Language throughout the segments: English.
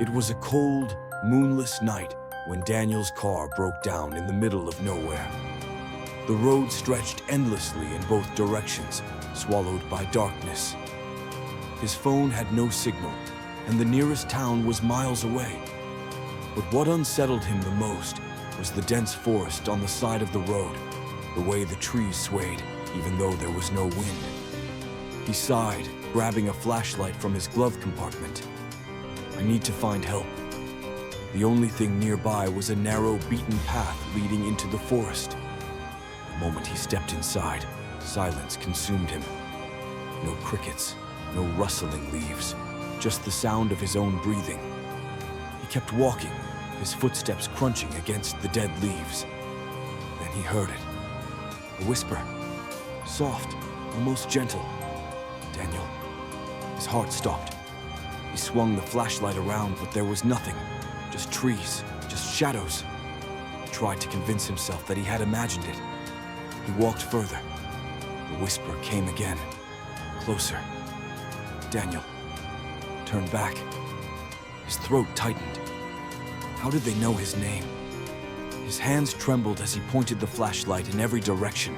It was a cold, moonless night when Daniel's car broke down in the middle of nowhere. The road stretched endlessly in both directions, swallowed by darkness. His phone had no signal, and the nearest town was miles away. But what unsettled him the most was the dense forest on the side of the road, the way the trees swayed, even though there was no wind. He sighed, grabbing a flashlight from his glove compartment. I need to find help. The only thing nearby was a narrow, beaten path leading into the forest. The moment he stepped inside, silence consumed him. No crickets, no rustling leaves, just the sound of his own breathing. He kept walking, his footsteps crunching against the dead leaves. Then he heard it. A whisper. Soft, almost gentle. Daniel. His heart stopped. He swung the flashlight around, but there was nothing. Just trees, just shadows. He tried to convince himself that he had imagined it. He walked further. The whisper came again. Closer. Daniel turned back. His throat tightened. How did they know his name? His hands trembled as he pointed the flashlight in every direction.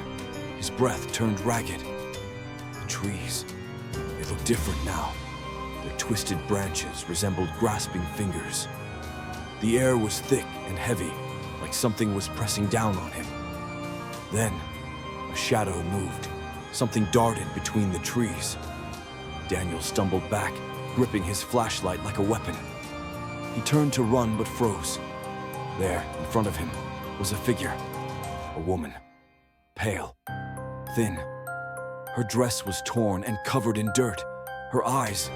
His breath turned ragged. The trees, they looked different now. Their twisted branches resembled grasping fingers. The air was thick and heavy, like something was pressing down on him. Then, a shadow moved. Something darted between the trees. Daniel stumbled back, gripping his flashlight like a weapon. He turned to run but froze. There, in front of him, was a figure. A woman. Pale. Thin. Her dress was torn and covered in dirt. Her eyes,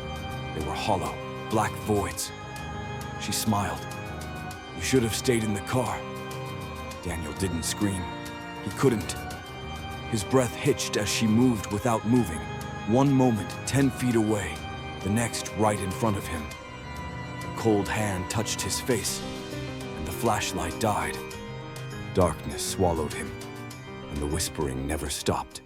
they were hollow, black voids. She smiled. You should have stayed in the car. Daniel didn't scream. He couldn't. His breath hitched as she moved without moving. One moment, 10 feet away, the next right in front of him. A cold hand touched his face, and the flashlight died. Darkness swallowed him, and the whispering never stopped.